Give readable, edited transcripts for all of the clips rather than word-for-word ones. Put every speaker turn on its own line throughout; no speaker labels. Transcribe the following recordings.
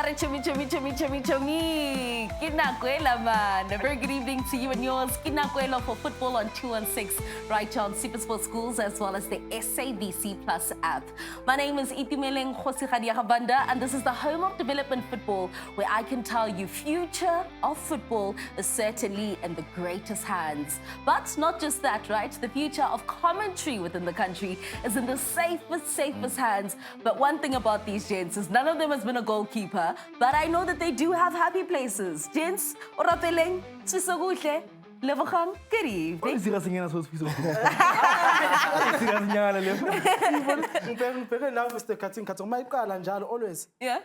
Are chumi. Kinakwela, man. A very good evening to you and yours. Kinakwela for football on 216, right here on SuperSport Schools as well as the SABC Plus app. My name is Itumeleng Khosikgadiagabanda, and this is the home of development football, where I can tell you future of football is certainly in the greatest hands. But not just that, right? The future of commentary within the country is in the safest hands. But one thing about these gents is none of them has been a goalkeeper, but I know that they do have happy places. Gents, orapeleng, Tsusaguhle, Levachang, good evening.
Always.
Yeah.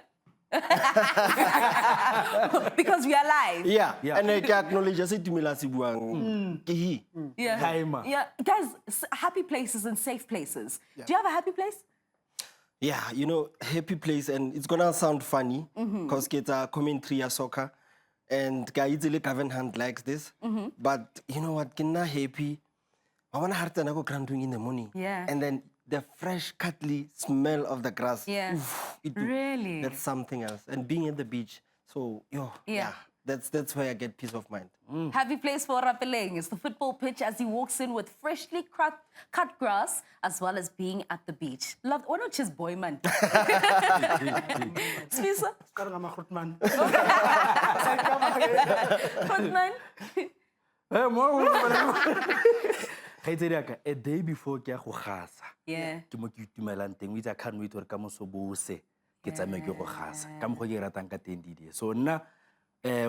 Because we are live.
Yeah. And I can acknowledge as
Yeah. Guys, happy places and safe places. Do you have a happy place?
Yeah, you know, happy place, and it's gonna sound funny because it's a commentary of soccer, and guys, Kevin Hand likes this. But you know what? Kina happy. I wanna heart and I go grounding in the morning.
Yeah.
And then the fresh, cuddly smell of the grass.
Yeah. Really?
That's something else. And being at the beach, so yeah. That's where I get peace of mind.
Happy place for Rapeleng is the football pitch as he walks in with freshly cut grass, as well as being at the beach. Love, why not just boy, man? Spisa?
Footman.
Footman?
A day before ke go gasa.
Yeah.
Ke mo ke itumelang teng o itse a can't wait gore ka moso bose ke tsamaye ke go gasa ka mo go ke ratang ka teng didi so nna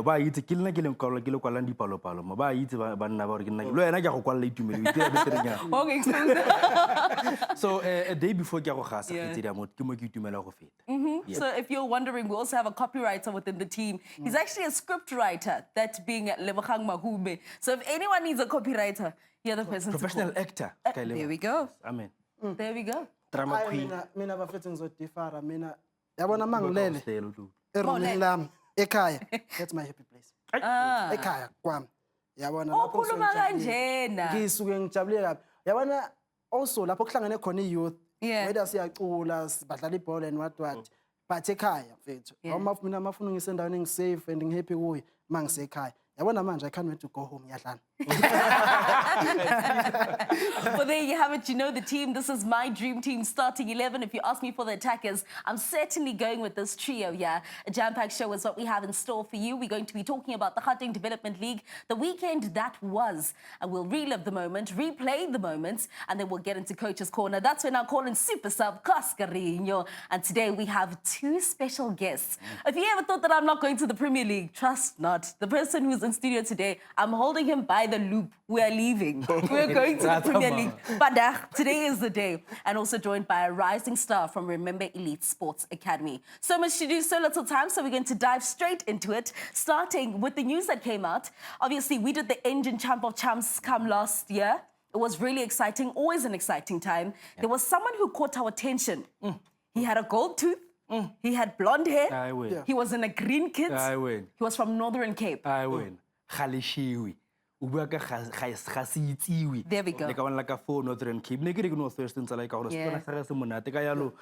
ba itse ke lena ke leng kwala ke le kwalang dipalopalo mo ba itse ba nna ba re ke nna le wena ke go kwala itumelo itse ya beterenya
Okay.
so a day before ke go gasa ke tse dia mo ke itumela go feta.
So if you're wondering, we also have a copywriter within the team. He's actually a script writer, that being Lebogang Mahube. So if anyone needs a copywriter, you're the person
Professional
to call.
actor.
There we go.
Amen.
There we go.
Drama queen.
Mina bafethu ngizodifara mina yabona mangilele erumini lami ekhaya. That's my happy place. Ekhaya kwami. Yabona lapho
Okhuluma kanjena.
ngisuke ngijabule kabi. Yabona also lapho kuhlangene khona i-youth.
Yeah.
Whether siyacula badlala ibhola and what. But ekhaya mfethu. Mina mafuna ngisendaweni engisafe and ngihappy kuyo mangisekhaya. Yabona manje I can't wait to go home yadlana.
Well, there you have it. You know the team. This is my dream team starting 11. If you ask me for the attackers, I'm certainly going with this trio, yeah. A jam-packed show is what we have in store for you. We're going to be talking about the Gauteng Development League, the weekend that was. And we'll relive the moment, replay the moments, and then we'll get into Coach's Corner. That's when I'm calling Super Sub Cascarino. And today we have two special guests. If you ever thought that I'm not going to the Premier League, trust not. The person who's in studio today, I'm holding him by the loop. We are leaving. We're going to the Premier League. But today is the day. And also joined by a rising star from Remember Elite Sports Academy. So much to do, so little time, so we're going to dive straight into it, starting with the news that came out. Obviously, we did the Engine Champ of Champs come last year. It was really exciting, always an exciting time. Yeah. There was someone who caught our attention. He had a gold tooth. He had blonde hair.
I win.
Yeah.
He was in a green kit.
I win.
He was from Northern Cape.
I win. Khalishiwi. Ubaka khasitiwi.
There we go.
Like one like a phone Northern Cape. Ne ke re no Thursday ntsa like go spona sa se monate ka yalo.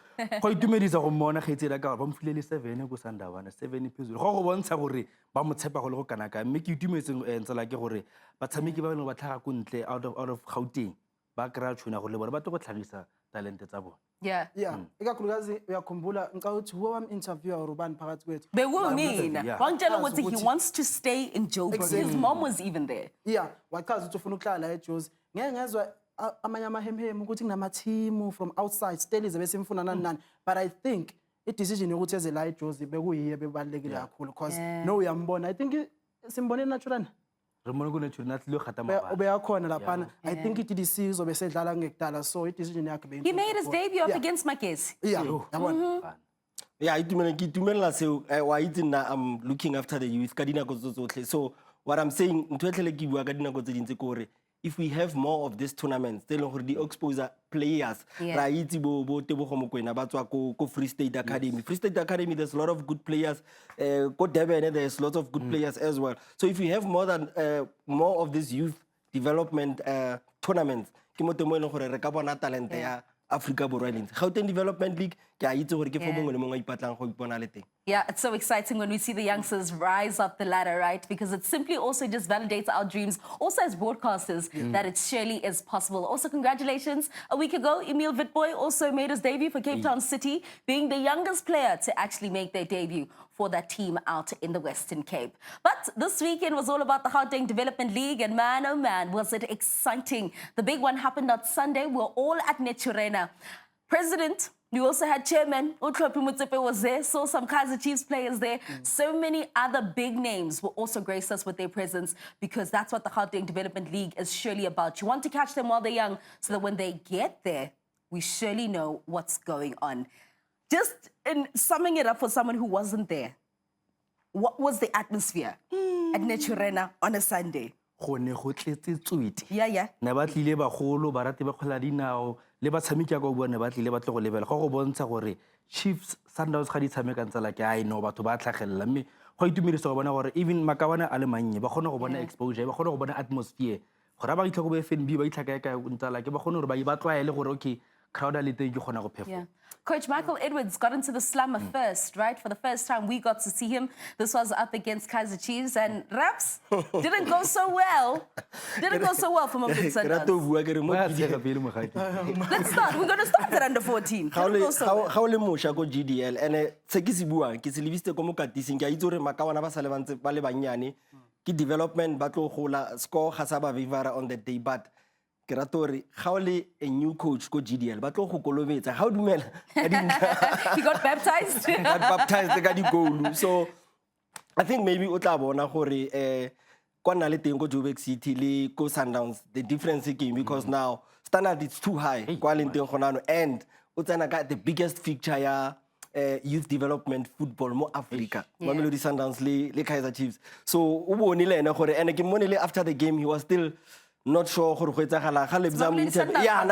Go itumedisa go mona kgetsi la ka ba mfilele 7 go Sundownds 7 episode. Go go bontsha gore ba mo tshepa go le go kana ka mme ke itumetse ntsa la ke gore ba tshameki ba ba tlhaga go ntle out of Gauteng ba kra tshuna go le bona ba tlo go tlhagisa talente tsa bona.
Yeah.
Yeah. Ikakhulukazi uyakhumbula ngicawuthi who interviewer urubani phakathi kwethu.
Bewunina. Wangitshela ukuthi he wants to stay in Joburg. His mom was even there.
Yeah, wachaza ukuthi ufuna ukuhlala la eJozi. Ngeke ngezwe amanye amahemhem ukuthi kunama team from outside still ize besimfuna nani. But I think i-decision yokuthi eze la eJozi bekuyiye bebalekile kakhulu because no uyambona. I think simbone natural.
Remona go natural nathi lo khata mabala.
Ubeyakhona lapha. I think i-DDC uzobe sedlala ngekudala so i-decision yakhe be.
He made his debut up against Makesi.
Yeah, yabona.
Yeah, itumela seo wa itse nna I'm looking after the youth ka dinako tsotlhe. So what I'm saying ntwe tlhele ke bua ka dinako tse dintse gore if we have more of these tournaments tse leng gore di expose players ra itse bo Tebogo Mokoena ba tswa ko Free State Academy. Free State Academy there's a lot of good players. Go Durban there's lots of good players as well. So if we have more of these youth development tournaments ke mo temo e leng gore re ka bona talente ya Africa Borwa Gauteng Development League ke a itse gore ke fo mongwe le mongwe a ipatlang go ipona le teng.
Yeah, it's so exciting when we see the youngsters rise up the ladder, right? Because it simply also just validates our dreams, also as broadcasters, that it surely is possible. Also, congratulations. A week ago, Emil Witboy also made his debut for Cape Town City, being the youngest player to actually make their debut for that team out in the Western Cape. But this weekend was all about the Gauteng Development League, and man, oh man, was it exciting. The big one happened on Sunday. We're all at Netjorena. President, we also had Chairman, Utlhopi Motsepe was there, saw some Kaizer Chiefs players there. So many other big names will also grace us with their presence, because that's what the Gauteng Development League is surely about. You want to catch them while they're young so that when they get there, we surely know what's going on. Just in summing it up for someone who wasn't there, what was the atmosphere at Netjorena on a Sunday? Yeah.
ne ba tlile bagolo ba rate ba kgola dinao le ba tshameka go bua ne ba tlile ba tle go lebela go bontsha gore Chiefs Sundowns ga di tshameka ntsela ke I know batho ba tlhagella mme go itumedisa go bona gore even makawana a le mannye ba kgona go bona exposure ba kgona go bona atmosphere gore ba itlha go be FNB ba itlha ka ntsela ke ba kgona gore ba tlwaele gore okay crowd a le teng ke kgona go perform.
Coach Michael Edwards got into the slammer first, right? For the first time, we got to see him. This was up against Kaizer Chiefs, and Raps didn't go so well. Didn't go so well for Mamelodi Sundowns. Let's start. We're going to start at under 14.
How le mosha go GDL and se ke se buang ke se lebiste ko mo katising ke a itse gore makawana ba sa le bantse ba le banyane ke development ba tlo gola score ga sa ba vivara on the day, but ke rata gore ga o le a new coach go GDL ba tlo go kolobetsa ga o dumela
He got baptized.
got baptized ka di goal. So I think maybe o tla bona gore kwa nna le teng go Joburg City le go Sundowns the difference game, because now standard is too high kwa le teng gonano, and o tsena ka the biggest fixture ya youth development football mo Africa, Mamelodi Sundowns le Kaizer Chiefs. So o bone le ene gore ene ke mone le after the game he was still not sure gore go etsagala ga le bza mo yeah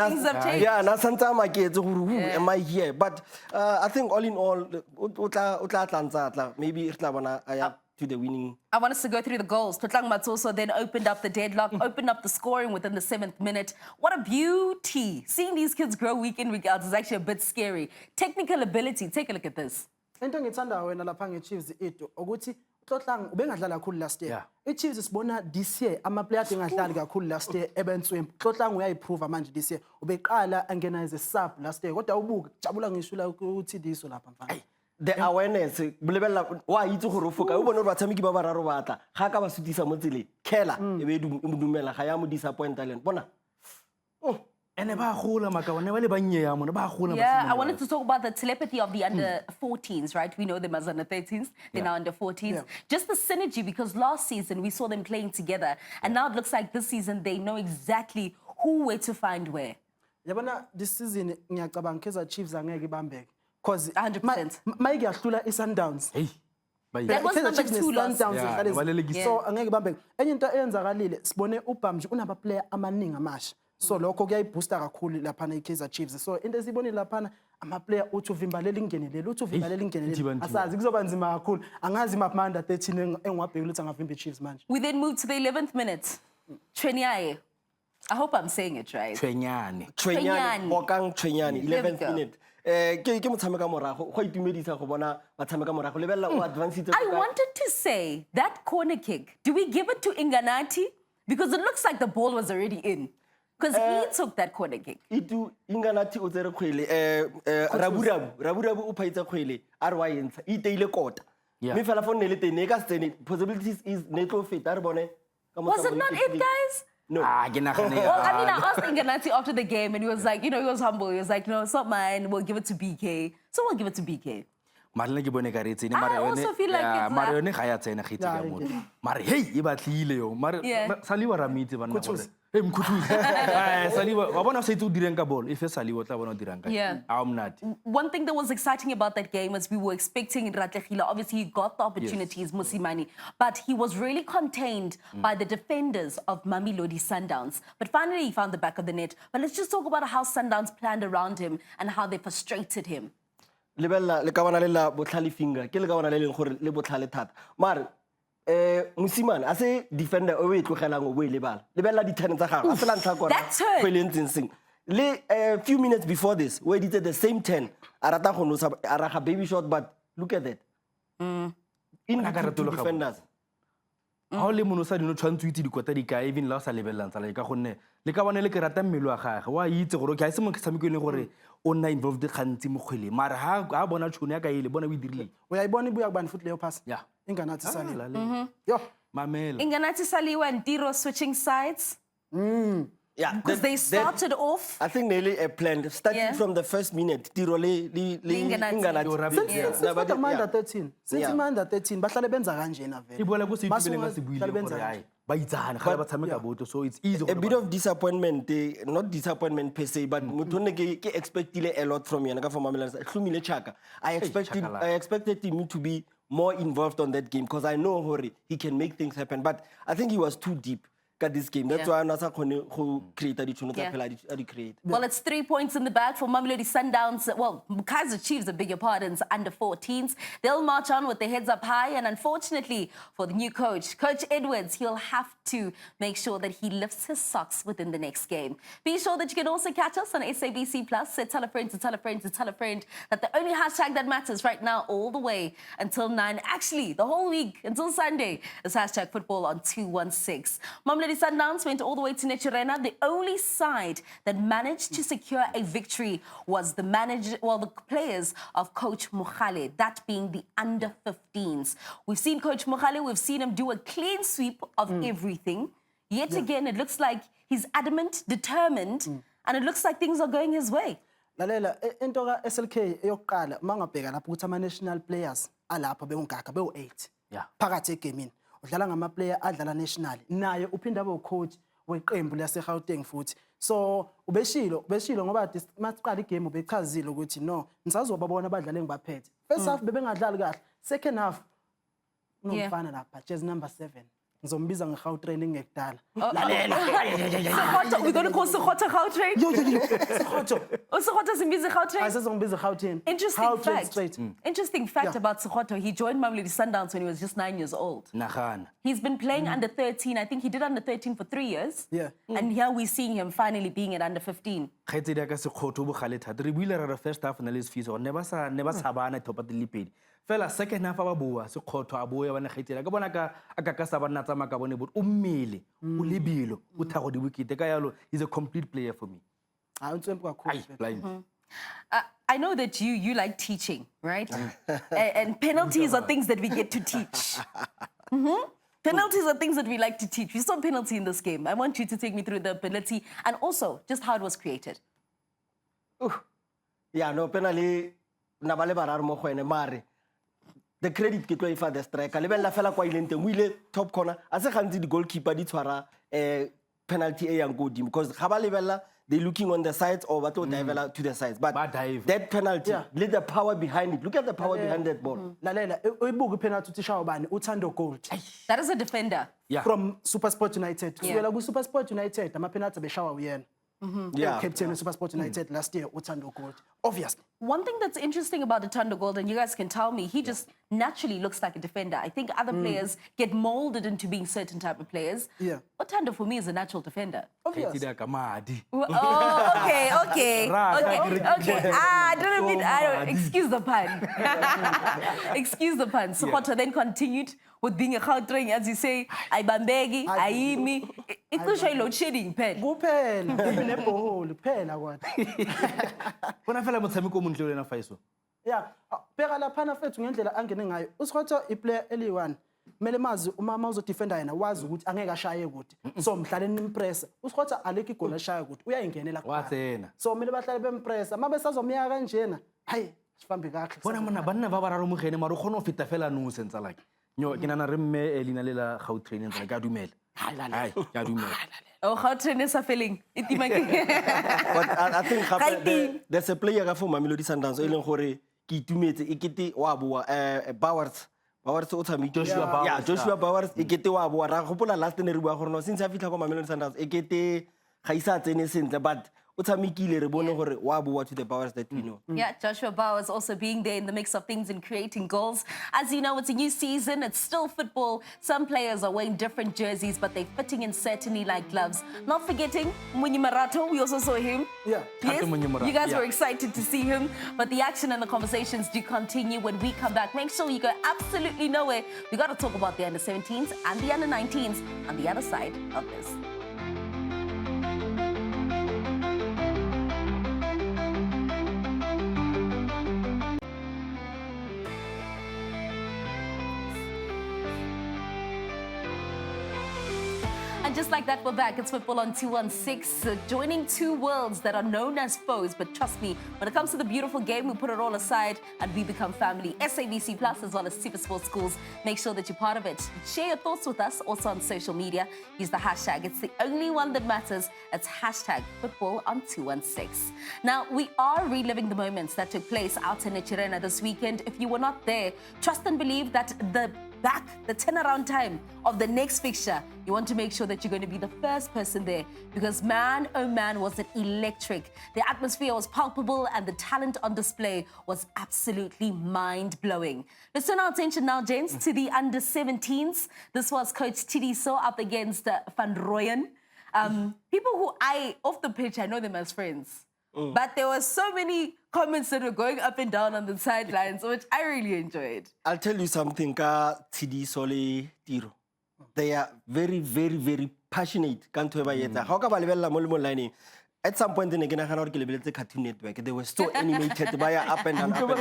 na santsa maketse gore am I here, but I think all in all o tla tlantsatla maybe re tla bona aya to the winning.
I want us to go through the goals. Totlang Matsoso then opened up the deadlock, opened up the scoring within the 7th minute. What a beauty. Seeing these kids grow week in, week out is actually a bit scary. Technical ability, take a look at this.
Into ngithanda wena lapha ngeChiefs into ukuthi Totlang ubengadlala kakhulu last year. iChiefs sibona this year ama-players engadlali kakhulu last year ebenswempu. Totlang uyayiprove manje this year. Ubeqala angena as a sub last year. Kodwa ubuka jabula ngisho la ukuthi diso lapha mfana.
The awareness bolebella wa itse gore o foka o bona ba tshameki ba bararo batla ga ka ba sutisa mo tsele khela e be dumela ga ya mo disappoint talent bona
ene ba gola makawana ba le bannye ya mona ba gola.
Yeah, I wanted to talk about the telepathy of the under 14s, right? We know them as under 13s, they're now under 14s. Just the synergy, because last season we saw them playing together, and now it looks like this season they know exactly where to find where.
Yabona this season ngiyacabanga Kaizer Chiefs angeke ibambeke. Because
100%.
Mike yahlula iSundowns.
Hey.
That was number 2 loss.
So angeke ibambeke. Enye into eyenzakalile sibone uBamji unaba player amaningi amasha. So lokho kuyayiboosta kakhulu lapha eKaizer Chiefs. So into esibone lapha ama player uthi uvimbalela ingenelele, uthi uvimbalela ingenelele. Asazi kuzoba nzima kakhulu. Angazi map under 13 engwabheka ukuthi angavimba iChiefs manje.
We then moved to the 11th minute. Trenyaye. I hope I'm saying it right.
Hokang Twenyane 11th minute. Ke motshameka morago go itumedisa go bona batshameka morago lebella o advance it.
I wanted to say that corner kick, do we give it to Inganati? Because it looks like the ball was already in. Because he took that corner kick.
Itu Inganati o tsere kgwele Raburabu o phaitsa kgwele RY ntsha iteile kota. Me fela fo nne le tene ka stene possibilities is netlo feta re bone.
Was it not it, guys?
No.
Well, I mean, I asked Inganati after the game, and he was like, he was humble. He was like, no, it's not mine. We'll give it to BK. So we'll give it to BK.
I
also feel like it's
Marione ga ya tsena khitse ka mo. Mare hey e batlile yo. Mare Saliwa Ramiti bana gore. Hey mkhuthuzi. Saliwa wa bona se itse o direng ka ball. If Saliwa tla bona o dirang ka. I'm not.
One thing that was exciting about that game was we were expecting Ratlegila. Obviously, he got the opportunities, Musimani, but he was really contained by the defenders of Mamelodi Sundowns. But finally, he found the back of the net. But let's just talk about how Sundowns planned around him and how they frustrated him.
Lebella le ka bona le la botlhale finger ke le ka bona le leng gore le botlhale thata mare Musimane a se defender o e tlogelang o bo e lebala lebella di turn tsa gago a se la ntlha kona
That's her.
Kwelentseng A few minutes before this, where he did the same 10, Arata Honosa, Araha baby shot, but look at that. In between two defenders.
ga o le monosa dino tshwantse o itse dikota di kae even la o sa lebelelang tsala ka gonne le ka bone le ke rata mmele wa gage wa itse gore ke a se mo tshameko le gore o nna involved gantsi mo kgweleng mara ha bona tšhono ya ka ele bona o e dirileng
o ya ibona ibuya kubani futhi leyo pass
ya
inganathi saliwe
Lale.
yo
mamela
Inganathi Saliwa and Tiro switching sides
Yeah,
because they started off.
I think nearly a plan starting
Yeah.
from the first minute. Tiro le
since futhi under 13 since
Yeah.
under 13 bahlale benza kanjena
e
vele
boela ko se itumeleng ka
Bahlale
se buile
benza
gore
kanje.
ai ba itsane ga ba tshameka boto so it's easy
a bit of disappointment, not disappointment per se, but mutone ke expectile a lot from yena ka for Mamelodi. Hlumile Chaka. I expected him to be more involved on that game because I know Hori he can make things happen, but I think he was too deep at this game. That's why I'm not who created the create.
Well, it's 3 points in the bag for Mamelodi Sundowns. Well, Kaizer Chiefs, a bigger pardons, under 14s. They'll march on with their heads up high. And unfortunately for the new coach, Coach Edwards, he'll have to make sure that he lifts his socks within the next game. Be sure that you can also catch us on SABC Plus. Say tell a friend to tell a friend to tell a friend that the only hashtag that matters right now all the way until 9, actually the whole week until Sunday, is hashtag football on 216. Mamelodi Sundowns went all the way to Nechirena. The only side that managed to secure a victory was the players of Coach Mokhale, that being the under 15s. We've seen Coach Mokhale, we've seen him do a clean sweep of everything. Yet again, it looks like he's adamant, determined, and it looks like things are going his way.
lalela into ka SLK eyokuqala mangabheka lapho ukuthi ama national players alapha bewungaka bewu8
Yeah.
phakathi egamini udlala ngama player adlala national naye uphinda abe ucoach weqembu lase Gauteng futhi so ubeshilo ngoba masiqala igame ubechazile ukuthi no nisazobabona abadlala engibaphethe first half bebengadlali kahle second half nomfana lapha jersey number 7 ngizombiza ngeGautrain ngekudala lalela
We're going to call Sekgotha Gautrain?
Sekgotha
Sekgotha Simbizi Gautrain?
ayisezongbiza Gauteng
Interesting fact about Sekgotha. He joined Mamelodi Sundowns when he was just 9 years old.
nagana
He's been playing under 13. I think he did under 13 for 3 years.
Yeah.
And here we're seeing him finally being at under 15.
kgaitsedi ya ka sekgotho bogale thata re buile re first half na le sefisa gore ne ba tshabana thopa di le pedi fela second half ba boa sekgotho a boya bana kgaitsedi ka bona ka sa bana tsama ka bone bot o mmele o lebelo o thago di bukite ka yalo he's a complete player for me
hayi untsempu kakhulu
blind
I know that you like teaching, right? And penalties are things that we get to teach. Penalties are things that we like to teach. We saw penalty in this game. I want you to take me through the penalty and also just how it was created.
Yeah, no, penalty nabale barar mo go ene mare. The credit ke tlo ifa the striker. Le bella fela kwa ilenteng o ile top corner. A se gantsi di goalkeeper di tshwara penalty e yang go dim because ga ba lebella they looking on the sides or what to dive to the sides, but that penalty, let the power behind it. Look at the power behind that ball.
lalela uyibuka penalty utisha ubani uthando gold
That is a defender.
from SuperSport United kusukela ku SuperSport United ama penalty beshawa uyena
Yeah.
captain of SuperSport United last year uthando gold obviously
One thing that's interesting about Atando Gold, and you guys can tell me, he just naturally looks like a defender. I think other players get molded into being certain type of players.
Yeah.
Atando for me is a natural defender.
obviously
kgaitsedi ya ka madi
Oh, okay. Excuse the pun. Excuse the pun. Sekgotha then continued with being a Gauteng, as you say, Aibambegi, Aimi. Ikusha load shedding pen.
kuphela nebhoholi kuphela kwathi
bona fela motshameko o montle le na faiso
yeah phela lapha na fethu ngendlela angene ngayo uSkhotha iplayer eli1 kumele mazi uma uzodefenda yena wazi ukuthi angeke ashaye kude so mhlaleni impress uSkhotha aleke igoli ashaya kude uyayingenela
watsena
so kumele bahlale bempress ama besazomyaka kanjena hayi sifambe kahle
bona mona banna ba bararo mogene mara o kgone go feta fela no sentsa like nyo ke nana re mme elina le la Gautrain ntse ka dumela hai ka dumela
Oh, Gauteng is a feeling.
But I think there's a player for Mamelodi Sundowns e leng gore ke itumetse e kete wa boa Bowers o tshamile Joshua Bowers e kete wa boa ra gopola last ne re bua gore no since a fitla go Mamelodi Sundowns e kete ga isa tsene sentle but o tshamekile re bone gore wa boa to the powers that we know.
Yeah, Joshua Bowers also being there in the mix of things and creating goals. As you know, it's a new season. It's still football. Some players are wearing different jerseys, but they're fitting in certainly like gloves. Not forgetting Munyi Marato. We also saw him.
Yeah.
Yes,
Munyi Marato,
you guys
yeah.
were excited to see him. But the action and the conversations do continue when we come back. Make sure you go absolutely nowhere. We got to talk about the under-17s and the under-19s on the other side of this. And just like that, we're back. It's Football on 216, joining two worlds that are known as foes. But trust me, when it comes to the beautiful game, we put it all aside and we become family. SABC Plus as well as SuperSport schools. Make sure that you're part of it. Share your thoughts with us also on social media. Use the hashtag. It's the only one that matters. It's hashtag Football on 216. Now, we are reliving the moments that took place out in Echirena this weekend. If you were not there, trust and believe that the turnaround time of the next fixture, you want to make sure that you're going to be the first person there, because man, oh man, was it electric. The atmosphere was palpable and the talent on display was absolutely mind-blowing. Let's turn our attention now, gents, to the under-17s. This was Coach Tidiso up against Van Rooyen. People who off the pitch, I know them as friends. But there were so many comments that were going up and down on the sidelines, which I really enjoyed.
I'll tell you something, ka Tshidi Sole Tiro. They are very, very, very passionate. How ka ba lebella mo le mo lining? At some point in the Cartoon Network, they were so animated by up and down. But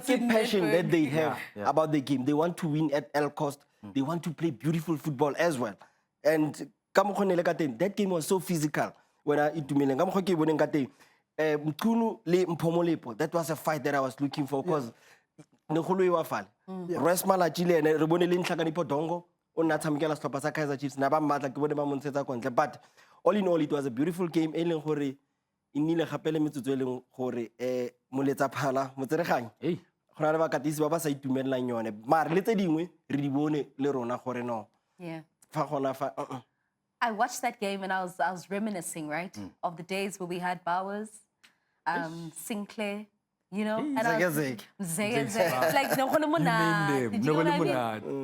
the passion that they have about the game, they want to win at all cost. They want to play beautiful football as well. And that game was so physical. When I that was a fight that I was looking for, because Resmala Chile and Rebonelin Chakanipo Dongo, on Natamikala Stopasa Kaiser Chiefs, Nabamata, but all in all, it was a beautiful game. Ellen Hore, in Nila Hapele Mituel Hore, Muleta Pala, Muterehan. Horava Katis Baba say to Medline, Mar little Dingwe, Ribone, Lerona Horeno.
Yeah.
Fahona.
I watched that game and I was reminiscing, right, of the days where we had Bowers, Sinclair, you know, and
Zegezeg.
like no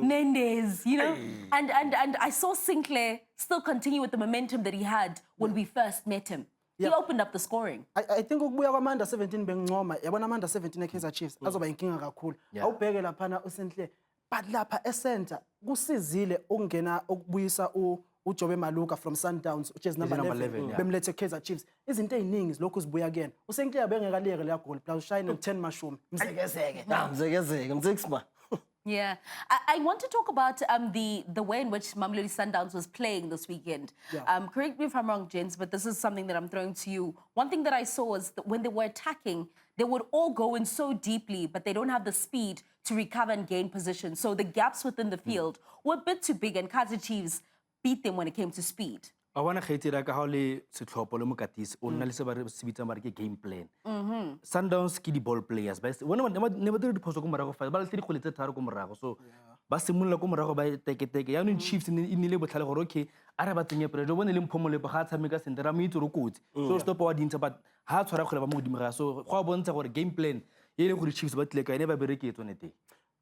Mendes, you know, and I saw Sinclair still continue with the momentum that he had when we first met him. He opened up the scoring.
I think ukubuya kwamanda 17 bengncoma yabona amanda 17 eKaizer Chiefs azoba inkinga kakhulu. Awubheke laphana uSenhle, but lapha eCenter kusizile ukungena ukubuyisa uJobe Maluka from Sundowns, which is number 11, bemlethe Kaizer Chiefs. Izinto eziningi lokhu zibuya kuyena. Usenclear bengekaliyeke le goal, plus shine 10 mashumi. Mzekezeke.
Yeah, I want to talk about the way in which Mamelodi Sundowns was playing this weekend. Correct me if I'm wrong, gents, but this is something that I'm throwing to you. One thing that I saw was that when they were attacking, they would all go in so deeply, but they don't have the speed to recover and gain position. So the gaps within the field were a bit too big, and Kaizer Chiefs beat them when it came to speed.
I want to say that how le setlhopho le mokatis o nna le se ba re sebitsa mara ke game plan. Sundowns ke di ball players ba bona ne ba dire diphoso go morago fa ba le di kgole tse tharo go morago, so ba simolola go morago ba teke ya no Chiefs ne ile botlhale gore okay ara ba tsenye pre bone le mphomolepo ga tshameka sentera mo itse ro kotsi, so stop wa dintsha, but ha tshwara kgole ba mo godimo ga, so go a bontsha gore game plan ye le gore Chiefs ba tlile ka ene ba bereketse one teng.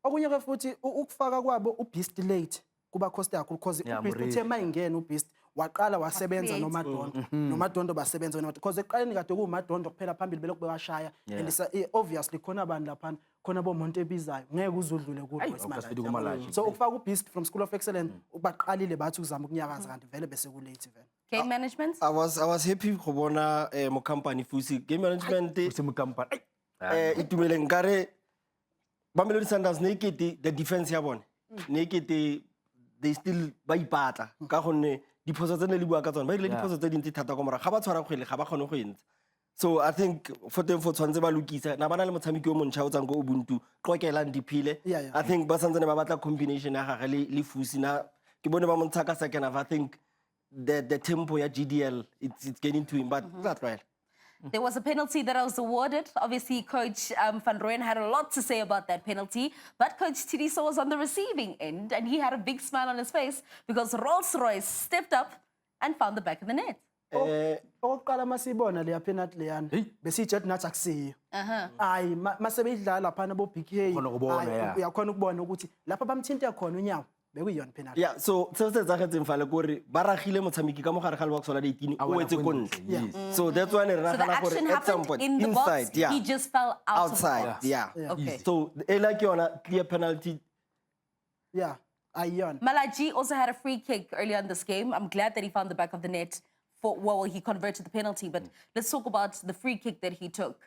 Okunye ke futhi ukufaka kwabo uBeast late kuba cost yakho, because uBeast uthe mayingena uBeast waqala wasebenza noMadondo basebenza wena, because eqaleni kade kuMadondo kuphela phambili belokhu bewashaya, and obviously khona abantu lapha khona bomonto ebizayo ngeke uzudlule kulo isimanje. So ukufaka uBeast from School of Excellence ubaqalile bathi uzama ukunyakaza kanti vele bese ku late event.
Game management?
I was happy go bona mo company fusi game management
mo company
itumele nkare Mamelodi Sundowns nekete the defense ya bona nekete they still ba ipatla ka gonne diphoso tse ne le bua ka tsona ba ile diphoso tse dintsi thata go mora ga ba tshwara kgwele ga ba kgone go entse. So I think for them for tshwanetse ba lokisa na bana le motshameki o montšha o tsang go Ubuntu qokelang diphile. I think ba santsane ba batla combination ya gagwe le fusi na ke bone ba montsha ka second half. I think the tempo ya GDL it's getting to him, but that's right.
There was a penalty that I was awarded. Obviously, Coach Van Rooyen had a lot to say about that penalty, but Coach Tidiso was on the receiving end, and he had a big smile on his face because Rolls-Royce stepped up and found the back of the net.
okokuqala masibona leya penalty leyana besiyijet nathi akusiyo hayi masebeyidlala phana bo BK
Ukhona ukubona, yeah.
uyakhona ukubona ukuthi lapha bamthinte khona unyawo bekuyiyona penalty.
Yeah, so se se tsagetseng fale gore ba ragile motshameki ka mogare ga lebakso la 18 o wetse ko ntle. So that's why ne re
So the
nagana
action
gore at some
happened
point
in the box,
inside, yeah.
he just fell out of the
Outside,
box.
yeah.
Okay.
So like yona clear penalty.
Yeah, ayiyona.
Malaji also had a free kick earlier in this game. I'm glad that he found the back of the net for, well, he converted the penalty. But let's talk about the free kick that he took.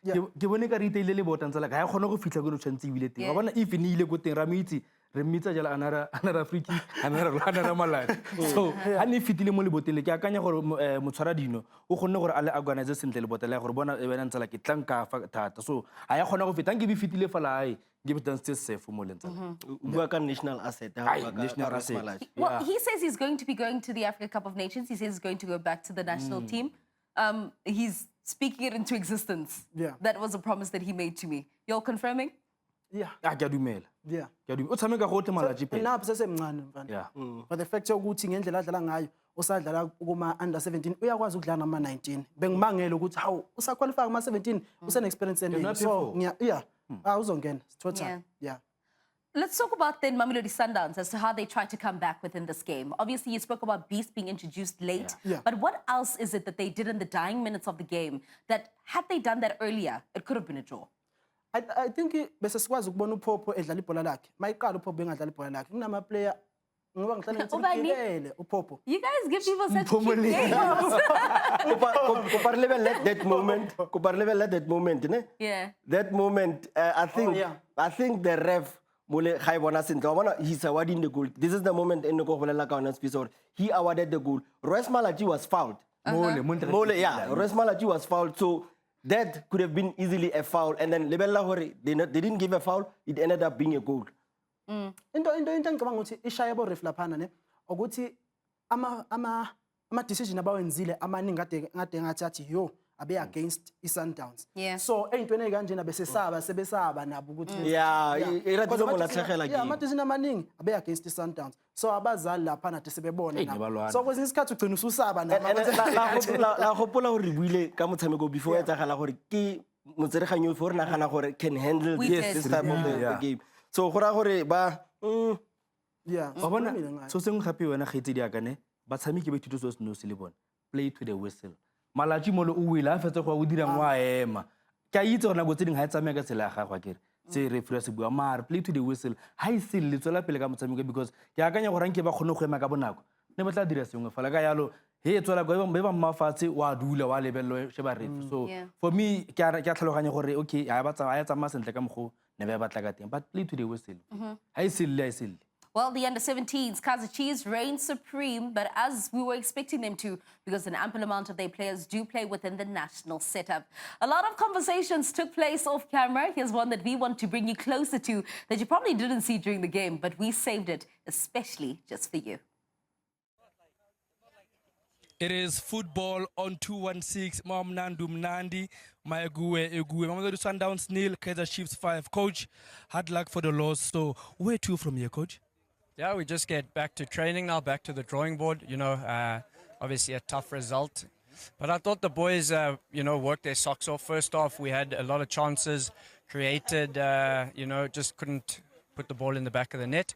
ke bone ka re iteile le botantsela ga ya kgona go fitlha go no tshwantse ebile teng wa bona if ne ile go teng ra mo itse re mmitsa jala anara free kick anara maladi so ha ne fitile mo lebotele ke akanya gore motshwara dino o gonne gore a le organize sentle lebotele ya gore bona e bena ntsela ke tlang ka fa thata so ha ya kgona go feta nke be fitile fela ai ke be tantse safe mo lentsela
Bua ka national asset.
national asset.
Well, he says he's going to be going to the Africa Cup of Nations. He says he's going to go back to the national team. He's speaking it into existence.
Yeah.
That was a promise that he made to me. You're confirming?
Yeah,
a ke a dumela
yeah.
ke a dumela o tshameka go tle malaji pele
Napho sesemncane mfana.
yeah
But the fact ukuthi ngendlela adlala ngayo usadlala kuma under 17 uyakwazi ukudlala nama 19. Bengimangele ukuthi hawu usaqualify kuma 17 usene experience eningi.
not
So
before.
yeah. Uzongena total. Yeah.
Let's talk about then Mamelodi Sundowns as to how they tried to come back within this game. Obviously, you spoke about Beast being introduced late.
Yeah.
But what else is it that they did in the dying minutes of the game that, had they done that earlier, it could have been a draw?
I think bese sikwazi ukubona uPopo edlala ibhola lakhe. Mayiqala uPopo bengadlala ibhola lakhe. Kunama player ngoba ngihlala
Ubani?
ngithikele uPopo.
You guys give people such
Mpomole.
cute names.
Let that moment. Let that moment, ne?
Yeah.
That moment, I think.
yeah.
I think the ref. He's awarding the goal. This is the moment in the goal. He awarded the goal. Royce Malachi was fouled. Royce Malachi was fouled. So that could have been easily a foul. And then Lebella Hori, they didn't give a foul. It ended up being a goal.
Into ngicabanga ukuthi ishaya bo ref laphana ne ukuthi ama decision abawenzile amaningi ngade ngathi athi yo abe against iSundowns.
Yeah.
So eyintweni ezikanjena sebesaba nabo ukuthi
Yeah,
Because
yeah,
ama decision amaningi abe against iSundowns. So abazali laphana ade sebebona nabo. So kwezinye isikhathi ugcina ususaba nabo.
La hopola hore buile ka motshameko before etagala gore ke motsereganyo for nagana gore can handle
We
this
did.
type of the game. So gora gore ba
Yeah.
wa bona so sengwe gape wena gaetse di akane batshameki ba ithuto so seno se le bona play to the whistle malaji mo le o wile a fetse go a o dirang wa ema ke a itse gore nako tse dingwe ga e tsamaya ka tsela ya gagwe a kere se referee se bua mare play to the whistle ha e se le tswela pele ka motshameko because ke akanya gore nke ba kgone go ema ka bonako ne ba tla dira sengwe fela ka yalo he e tswela go ba mmafatshe wa dula wa lebello she ba referee so
Yeah.
for me ke a tlhaloganya gore okay ha ba tsamaya sentle ka mogo ne ba batla ka teng but play to the whistle ha e se le
Well, the under-17s, Kaizer Chiefs, reigned supreme, but as we were expecting them to, because an ample amount of their players do play within the national setup. A lot of conversations took place off camera. Here's one that we want to bring you closer to that you probably didn't see during the game, but we saved it, especially just for you.
It is football on 216. Mamnandu Mnandi, Mayague Egue. Mamelodi Sundowns nil, Kaizer Chiefs 5. Coach, hard luck for the loss. So, where to from here, coach?
Yeah, we just get back to training now, back to the drawing board. You know, obviously a tough result. But I thought the boys, worked their socks off. First off, we had a lot of chances created, just couldn't put the ball in the back of the net.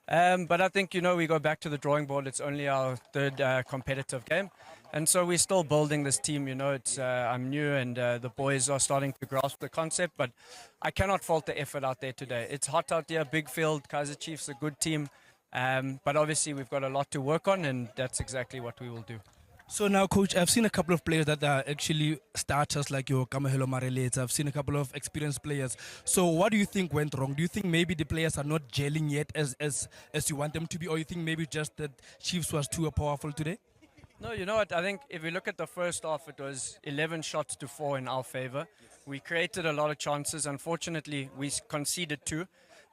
But I think, we go back to the drawing board. It's only our third competitive game. And so we're still building this team, I'm new and the boys are starting to grasp the concept, but I cannot fault the effort out there today. It's hot out there, big field, Kaizer Chiefs, a good team. But obviously we've got a lot to work on and that's exactly what we will do.
So now, coach, I've seen a couple of players that are actually starters like your Kamahelo Marelets. I've seen a couple of experienced players. So what do you think went wrong? Do you think maybe the players are not gelling yet as you want them to be? Or you think maybe just that Chiefs was too powerful today?
No, you know what? I think if we look at the first half, it was 11 shots to 4 in our favor. We created a lot of chances. Unfortunately, we conceded 2.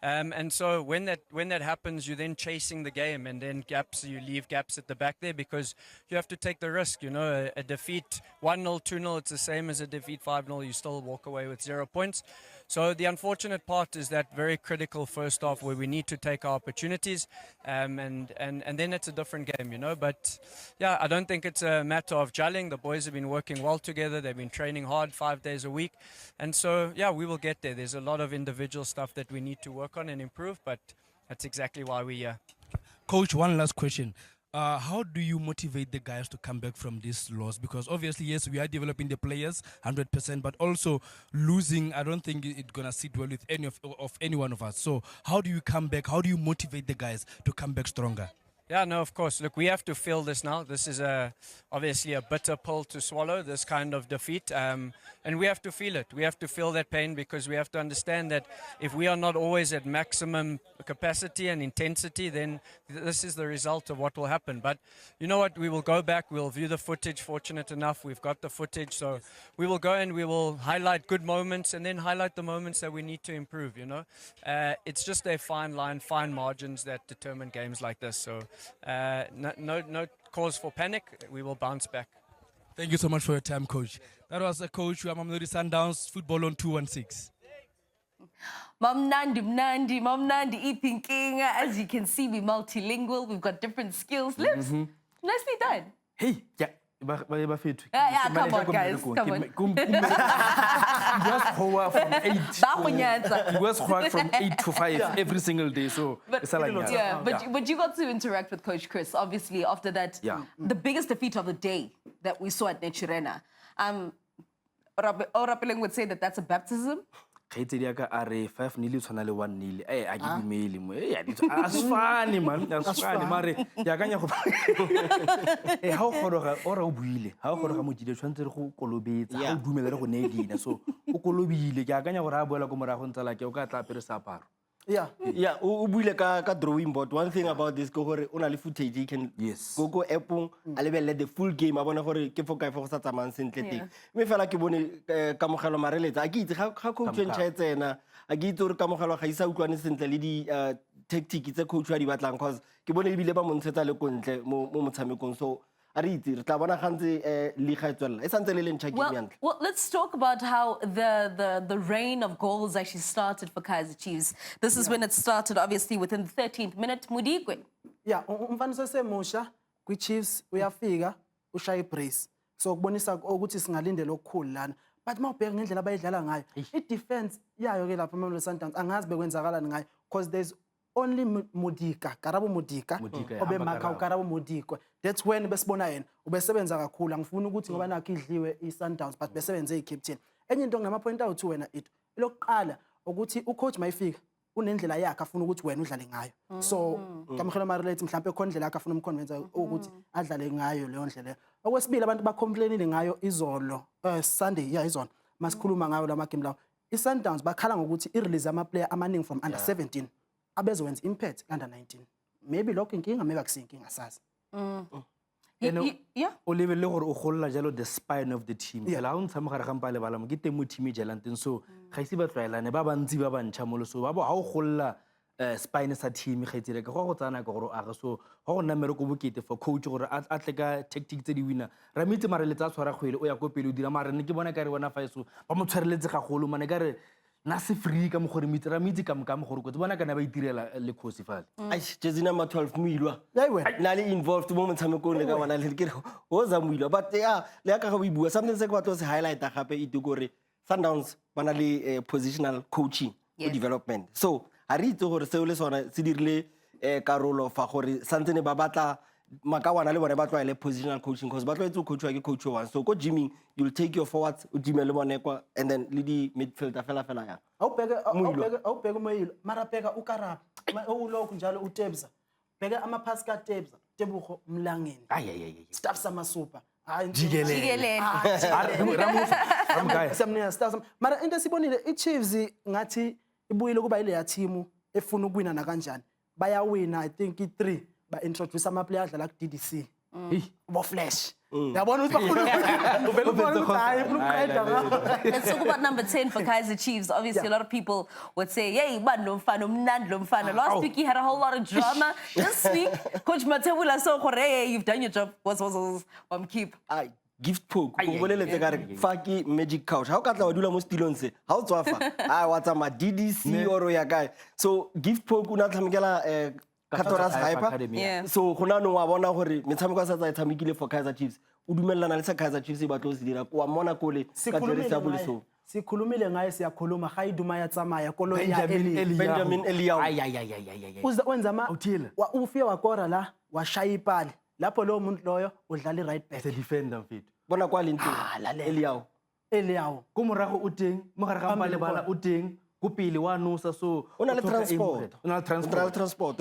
And so when that happens, you're then chasing the game, and then you leave gaps at the back there because you have to take the risk. You know, a defeat 1-0, 2-0, it's the same as a defeat 5-0. You still walk away with 0 points. So the unfortunate part is that very critical first half where we need to take our opportunities, and then it's a different game, you know. But yeah, I don't think it's a matter of gelling. The boys have been working well together. They've been training hard 5 days a week, and so yeah, we will get there. There's a lot of individual stuff that we need to work on and improve, but that's exactly why we're here.
Coach, one last question. How do you motivate the guys to come back from this loss? Because obviously, yes, we are developing the players 100%, but also losing, I don't think it's going to sit well with any one of us. So how do you come back? How do you motivate the guys to come back stronger?
Yeah, no, of course. Look, we have to feel this now. This is obviously a bitter pill to swallow, this kind of defeat. And we have to feel it. We have to feel that pain because we have to understand that if we are not always at maximum capacity and intensity, then this is the result of what will happen. But you know what? We will go back. We'll view the footage. Fortunate enough, we've got the footage. So we will go and we will highlight good moments and then highlight the moments that we need to improve, you know. It's just a fine line, fine margins that determine games like this. So no cause for panic. We will bounce back.
Thank you so much for your time, Coach. That was a coach who MAMELODI Sundowns, football on 216.
Mnandi, e-thinking. As you can see, we're multilingual. We've got different skills. Lips, nicely done.
Hey, yeah.
Yeah, come on, guys. Come on.
He was from 8 to 5 every single day. So it's like
but you got to interact with Coach Chris, obviously, after that.
Yeah.
The biggest defeat of the day that we saw at Nechirena. Orapeleng would say that that's a baptism.
Khaitsedi ya ka are 5 nil tshwana le 1 nil a ke dumele mo as funny man as funny mare ya kanya go ha o goroga ora o buile ha o goroga mojile tshwantse re go kolobetsa ha o dumela re go nedina so o kolobile ke akanya gore a boela go morago ntse la ke o ka tla pere saparo.
Yeah.
Yeah, o buile ka drawing board. One thing about this go gore o na le footage, he can go appong a lebelle the full game a bona gore ke foka go sa tsamang sentle teng. Me fela ke bone kamogelo mareletsa a ke itse ga coach ntšha tsena a ke itse gore kamogelo ga isa utlwane sentle le di tactics tse coach wa di batlang cause ke bone e bile ba montshetsa le kontle mo motshamekong so well,
let's talk about how the reign of goals actually started for Kaizer Chiefs. This is when it started, obviously, within the 13th minute. Mudigwe.
Yeah, umfaniso semusha kwi-Chiefs uyafika ushaya ibrace. So kubonisa ukuthi singalindele okukhulu lana. But mawubheka ngendlela abayidlala ngayo, i-defense yayo ke lapha eMamelodi Sundowns angazi bekwenzakalani ngayo because there's only Karabo Modika obemaka uKarabo Modikwe. That's when besibona yena ubesebenza kakhulu angifuni ukuthi ngoba nakho idliwe iSundowns but besebenze iCaptain. Enye into ngama point out wena it lokuqala ukuthi ucoach mayifika unendlela yakhe afuna ukuthi wena udlale ngayo. So kamkhelo marelate mhlawumbe khona indlela yakhe afuna umconvince ukuthi adlale ngayo leyo ndlela. Okwesibili abantu bacomplainile ngayo izolo Sunday izolo masikhuluma ngayo la game lawo. iSundowns bakhala ngokuthi irelease ama player amaningi from under 17 abezowenza impact under 19. Maybe lokho inkinga maybe akusinkinga sazi.
Yeah.
O level le gore o golla jalo the spine of the team. Phela o ntsa mogare gampa le bala mo ke teng mo team e jelanteng so ga ise ba tlwaelane ba bantsi ba bantšha mo le so ba bo ha o golla spine sa team ga itsere ke go tsana ka gore a so go go nna mereko bokete for coach gore a tle ka tactics tse di winner ra mitse mare le tsa tshwara kgwele o ya go pele o dira mare ne ke bona ka re bona fa so ba mo tshwareletse ga golo mane ka re na se free ka mo gore mitse ra mitse ka mo gore go bona kana ba itirela le khosi fale
ai jersey number 12 muilwa na le involved mo motshamekong le ka bona le ke o za muilwa but yeah le ka go bua something se go batlo se highlight gape e gore Sundowns bana le positional coaching development so a re itse gore se o le sona se dirile karolo fa gore santsene ba batla makawana le bone ba tlwaele positional coaching because ba tlwaetse coach wa ke coach one so go gymming you'll take your forwards o dimele bone kwa and then le di midfielder fela ya
awubheka umoyilo mara bheka uKarabo ulokhu njalo uTebza bheka ama pass ka Tebugo Mlangeni staff sama super hayi
Jikelele
samniya staff mara into sibonile iChiefs ngathi ibuyile kuba ile ya team efuna ukuwina na kanjani bayawina I think i3 ba introduce ama player adlala ku DDC Bo-flash. Yabona ukuthi ubona ukuthi hayi ukuqeda ngawo.
Let's talk about number 10 for Kaizer Chiefs. Obviously, a lot of people would say, "Hey, man, lo mfana." Last week he had a whole lot of drama. This week, Coach Matebula saw, "Hey, you've done your job. Was keep."
Gift poke o boleletse ka re fa ke magic couch ha o ka tla wa dula mo stilong se ha o tswafa wa tsama DDC or ya kae so gift poke una tlamekela Katora's hyper so gona no wa bona gore metshameko sa tsa tshamekile for Kaizer Chiefs o dumellana le sa Kaizer Chiefs ba tlo se dira kwa mona kole ka dirisa boliso
sikhulumile ngaye siyakhuluma ga iduma ya tsamaya koloi ya
Benjamin Eliyahu
wenza ufike wakora la washaya ipali lapho lo muntu loyo udlala i-right back.
It's a defender mfethu.
Bona kwa lento
Eliyahu.
Ko morago o teng, mo gare ga malebala o teng, go pele wa nosa so
o na le transport.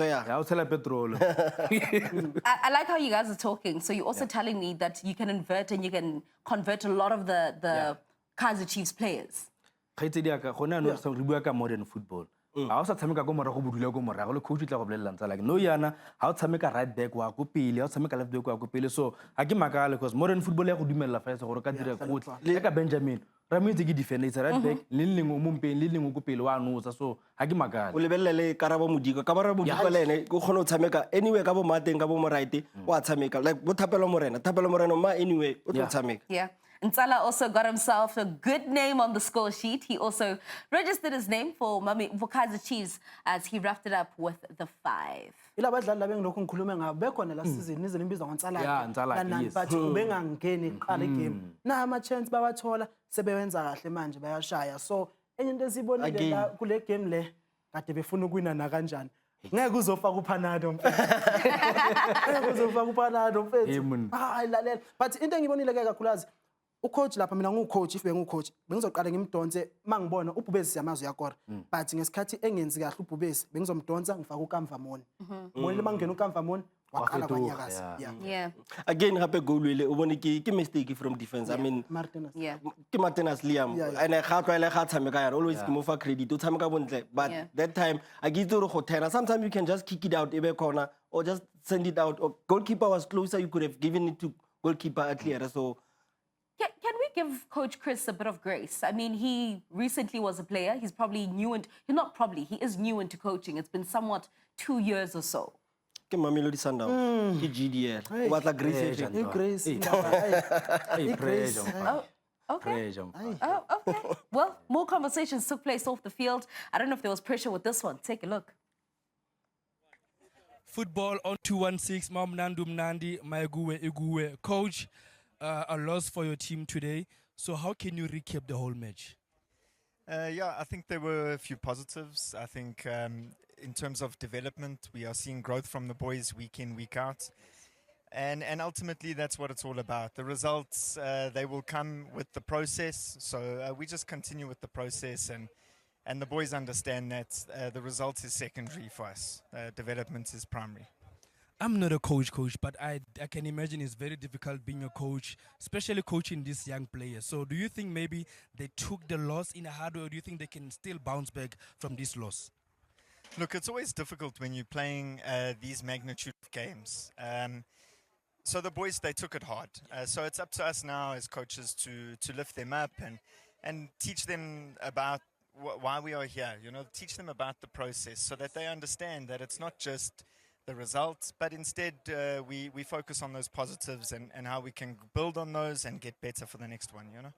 Ya o tshela petrol.
I like how you guys are talking. So you're also telling me that you can invert and you can convert a lot of the Kaizer Chiefs players.
Khaitsedi aka gona no re bua ka modern football. Ha o sa tshameka go morago bodula go morago le coach tla go bolelela ntsa like no yana ha o tshameka right back wa go pele ha o tshameka left back wa go pele so ha ke makala because modern football ya go dumella fa gore ka dira gotle le ka Benjamin ra mo itse ke defender it's right back le leng o mompeng le leng o go pele wa nosa so ha ke makala
o lebelele Karabo Modiko ka bara Modiko le ene go kgona o tshameka anyway ka bo mateng ka bo mo right wa tshameka like bo Thapelo Morena ma anyway o tlo tshameka
yeah. Nsala also got himself a good name on the score sheet. He also registered his name for Kaizer Chiefs as he wrapped it up with the 5.
Ila badlali la bengilokho ngikhulume ngabo bekhona la season izini imbizo ngoNsala
yes.
but ubengangeni iqala igame na ama chance bawathola sebewenza kahle manje bayashaya so enye into esibonile la kule game le kade befuna ukuwina na kanjani ngeke uzofaka uPanado mfethu ngeke uzofaka uPanado mfethu hayi lalela but into engibonile ke kakhulukazi ucoach lapha mina ngucoach if bengucoach bengizoqala ngimdonse mangibona uBhubesi siyamazi yakora but ngesikhathi engenzi kahle uBhubesi bengizomdonsa ngifaka uKamva Moni ngibonile mangena uKamva Moni waqala kwanyakaza
yeah
again hape goal le o bone ke mistake from defense I mean
Martinez
ke Martinez Liam and ga tlwaela ga tshameka yana always ke mo fa credit o tshameka bontle but that time I give to go tena sometimes you can just kick it out ebe corner or just send it out or goalkeeper was closer you could have given it to goalkeeper at clear so
Can we give Coach Chris a bit of grace? I mean, he recently was a player. He's probably new into, he is new into coaching. It's been somewhat 2 years or so.
Ke Mamelodi Sundowns, ke GDL. O batla Grace.
Grace.
Oh, okay. Oh, okay. Well, more conversations took place off the field. I don't know if there was pressure with this one. Take a look.
Football on 216, Mamnandu Mnandi, Maiguwe Iguwe. Coach, a loss for your team today. So how can you recap the whole match?
Yeah, I think there were a few positives. I think in terms of development, we are seeing growth from the boys week in, week out. And ultimately, that's what it's all about. The results, they will come with the process. So we just continue with the process and the boys understand that the results is secondary for us. Development is primary.
I'm not a coach, but I can imagine it's very difficult being a coach, especially coaching these young players. So do you think maybe they took the loss in a hard way, or do you think they can still bounce back from this loss?
Look, it's always difficult when you're playing these magnitude of games. So the boys, they took it hard. So it's up to us now as coaches to lift them up and teach them about why we are here. You know, teach them about the process so that they understand that it's not just the results, but instead we focus on those positives and how we can build on those and get better for the next one, you know?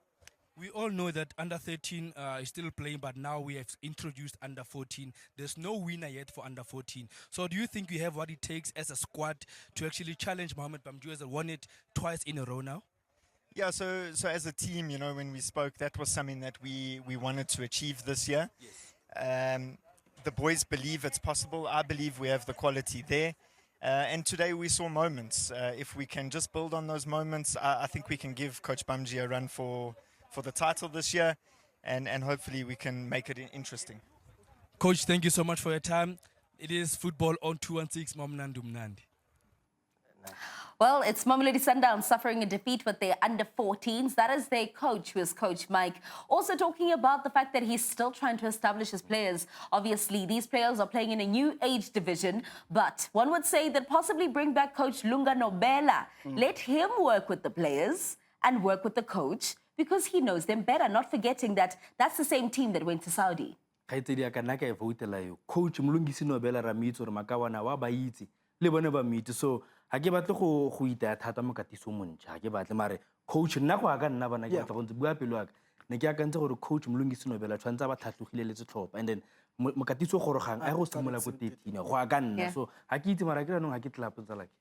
We all know that under 13 is still playing, but now we have introduced under 14. There's no winner yet for under 14. So do you think you have what it takes as a squad to actually challenge Mohamed Bamjou as won it twice in a row now?
Yeah, so as a team, you know, when we spoke, that was something that we wanted to achieve this year. Yes. The boys believe it's possible. I believe we have the quality there. And today we saw moments. If we can just build on those moments, I think we can give Coach Bamji a run for the title this year. And hopefully we can make it interesting.
Coach, thank you so much for your time. It is football on 216, Mamnandu Mnandi.
Well, it's Mamelodi Sundowns suffering a defeat with their under-14s. That is their coach, who is Coach Mike. Also talking about the fact that he's still trying to establish his players. Obviously, these players are playing in a new age division, but one would say that possibly bring back Coach Lunga Nobela. Let him work with the players and work with the coach because he knows them better, not forgetting that that's the same team that went to Saudi.
kgaitsedi ya ka nna ka e voutela yo coach molongisi nobela ra meitse gore makawana wa ba itse le bone ba meite so ga ke batle go itaya thata mo katiso montšha ga ke batle mare coach nna go ya ka nna bana ke batla go ntse bua pelo waka ne ke akantse gore coach molongisi nobela tshwantse ba tlhatlogile le setlhopha and then mokatiso gorogang a go simola ko 13 go ya ka nna so ga ke itse mara ke ranong ga ke tlapo tsa like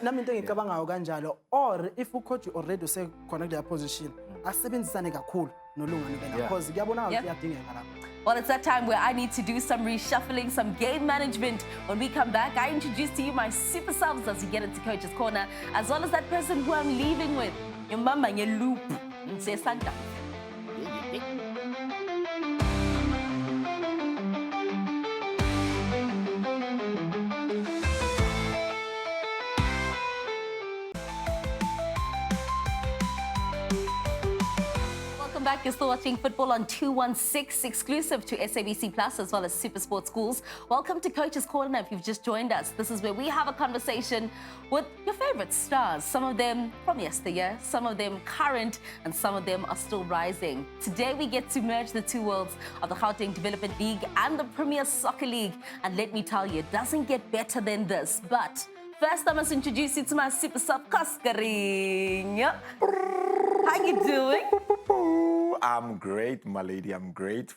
nami into engicabangayo kanjalo or if ucoach already usekhona kuleya position asebenzisane kakhulu nolunga nobela because kuyabonakala ukuthi iyadingeka lapho.
Well, it's that time where I need to do some reshuffling, some game management. When we come back, I introduce to you my super subs as we get into Coach's Corner, as well as that person who I'm leaving with. Your mama, your loop. Say Santa. Welcome back. You're still watching football on 216, exclusive to SABC Plus as well as SuperSport Schools. Welcome to Coach's Corner if you've just joined us. This is where we have a conversation with your favorite stars. Some of them from yesteryear, some of them current, and some of them are still rising. Today we get to merge the two worlds of the Gauteng Development League and the Premier Soccer League. And let me tell you, it doesn't get better than this. But first, I must introduce you to my super sub, Koskarinya. How you doing?
I'm great, my lady. I'm great.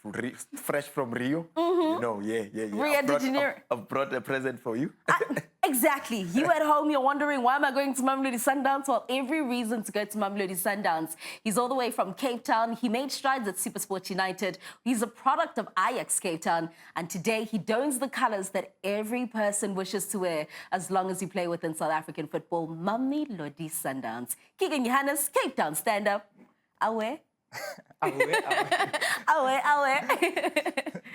Fresh from Rio. You know, yeah.
Rio de Janeiro.
I've brought a present for you.
Exactly. You at home, you're wondering, why am I going to Mamelodi Sundowns? Well, every reason to go to Mamelodi Sundowns. He's all the way from Cape Town. He made strides at SuperSport United. He's a product of Ajax Cape Town. And today, he dons the colours that every person wishes to wear as long as you play within South African football. Mamelodi Sundowns. KEGAN, JOHANNES, Cape Town, stand up. Awe. Awe.